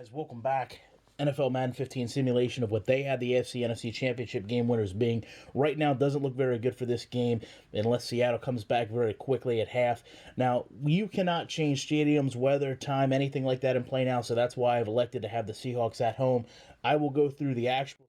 Guys, welcome back. NFL Madden 15 simulation of what they had the AFC NFC Championship game winners being. Right now doesn't look very good for this game unless Seattle comes back very quickly at half. Now, you cannot change stadiums, weather, time, anything like that in play now, so that's why I've elected to have the Seahawks at home. I will go through the actual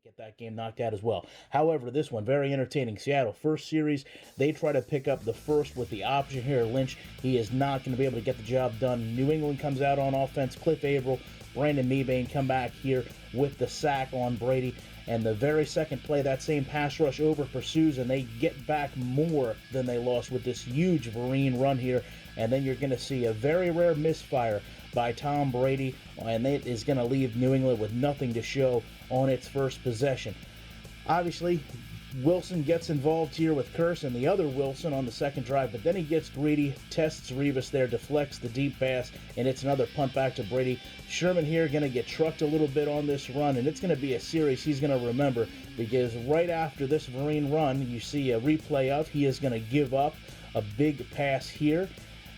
get that game knocked out as well. However, this one, very entertaining. Seattle, first series, they try to pick up the first with the option here. Lynch, he is not going to be able to get the job done. New England comes out on offense. Cliff Averill, Brandon Mebane come back here with the sack on Brady. And the very second play, that same pass rush over pursues, and they get back more than they lost with this huge Vereen run here. And then you're going to see a very rare misfire by Tom Brady, and it is going to leave New England with nothing to show on its first possession. Obviously, Wilson gets involved here with Curse and the other Wilson on the second drive, but then he gets greedy, tests Revis there, deflects the deep pass, and it's another punt back to Brady. Sherman here going to get trucked a little bit on this run, and it's going to be a series he's going to remember, because right after this Vereen run, you see a replay of, he is going to give up a big pass here,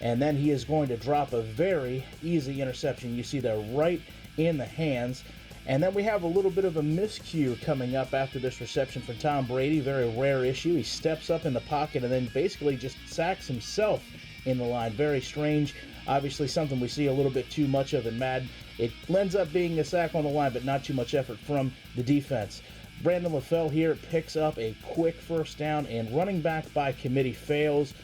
and then he is going to drop a very easy interception. You see that right in the hands. And then we have a little bit of a miscue coming up after this reception from Tom Brady. Very rare issue. He steps up in the pocket and then basically just sacks himself in the line. Very strange. Obviously something we see a little bit too much of in Madden. It ends up being a sack on the line, but not too much effort from the defense. Brandon LaFell here picks up a quick first down, and running back by committee fails.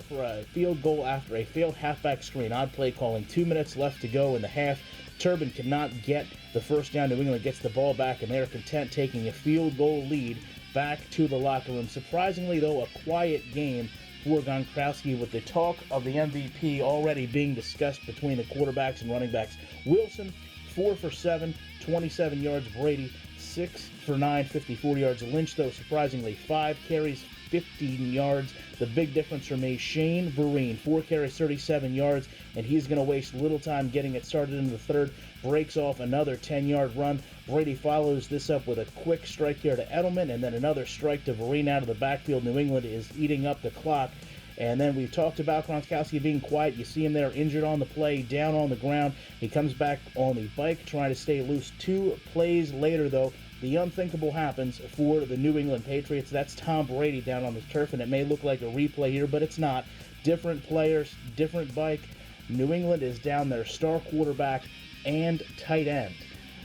For a field goal after a failed halfback screen. Odd play calling. 2 minutes left to go in the half. Turbin cannot get the first down. New England gets the ball back, and they are content taking a field goal lead back to the locker room. Surprisingly, though, a quiet game for Gronkowski, with the talk of the MVP already being discussed between the quarterbacks and running backs. Wilson, 4 for 7, 27 yards. Brady, 6 for 9, 54 yards. Lynch, though, surprisingly, 5 carries, 15 yards. The big difference for me, Shane Vereen, 4 carries, 37 yards, and he's going to waste little time getting it started in the third. Breaks off another 10-yard run. Brady follows this up with a quick strike here to Edelman, and then another strike to Vereen out of the backfield. New England is eating up the clock. And then we've talked about Gronkowski being quiet. You see him there injured on the play, down on the ground. He comes back on the bike trying to stay loose. 2 plays later, though, the unthinkable happens for the New England Patriots. That's Tom Brady down on the turf, and it may look like a replay here, but it's not. Different players, different bike. New England is down their star quarterback and tight end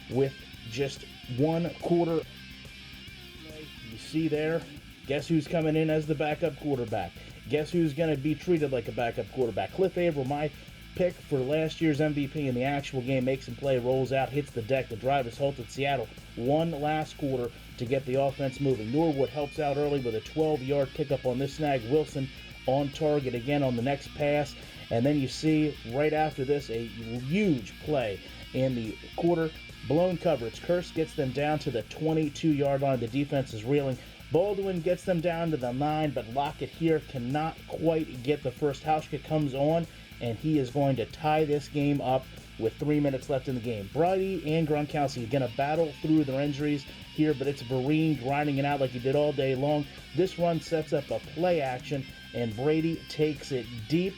with just 1 quarter. You see there, guess who's coming in as the backup quarterback? Guess who's going to be treated like a backup quarterback? Cliff Averill, my pick for last year's MVP in the actual game, makes him play, rolls out, hits the deck. The drive is halted. Seattle, 1 last quarter to get the offense moving. Norwood helps out early with a 12-yard pickup on this snag. Wilson on target again on the next pass. And then you see right after this a huge play in the quarter. Blown coverage. Curse gets them down to the 22-yard line. The defense is reeling. Baldwin gets them down to the 9, but Lockett here cannot quite get the first. Hauschka comes on, and he is going to tie this game up with 3 minutes left in the game. Brady and Gronkowski are going to battle through their injuries here, but it's Vereen grinding it out like he did all day long. This run sets up a play action, and Brady takes it deep.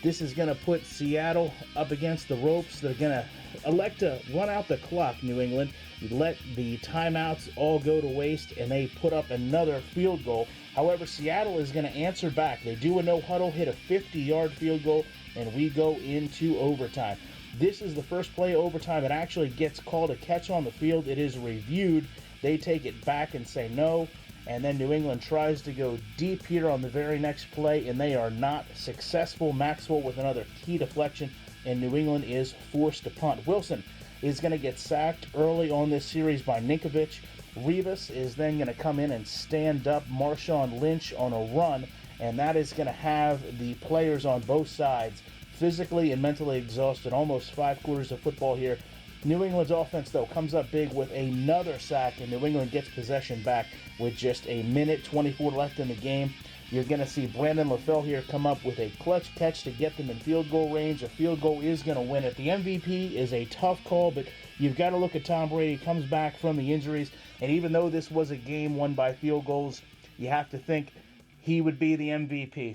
This is going to put Seattle up against the ropes. They're going to elect to run out the clock, New England. Let the timeouts all go to waste, and they put up another field goal. However, Seattle is going to answer back. They do a no-huddle, hit a 50-yard field goal, and we go into overtime. This is the first play of overtime. It actually gets called a catch on the field. It is reviewed. They take it back and say no. And then New England tries to go deep here on the very next play, and they are not successful. Maxwell with another key deflection, and New England is forced to punt. Wilson is going to get sacked early on this series by Ninkovich. Revis is then going to come in and stand up Marshawn Lynch on a run, and that is going to have the players on both sides physically and mentally exhausted. Almost 5 quarters of football here. New England's offense, though, comes up big with another sack, and New England gets possession back with just a minute 24 left in the game. You're going to see Brandon LaFell here come up with a clutch catch to get them in field goal range. A field goal is going to win it. The MVP is a tough call, but you've got to look at Tom Brady. He comes back from the injuries, and even though this was a game won by field goals, you have to think he would be the MVP.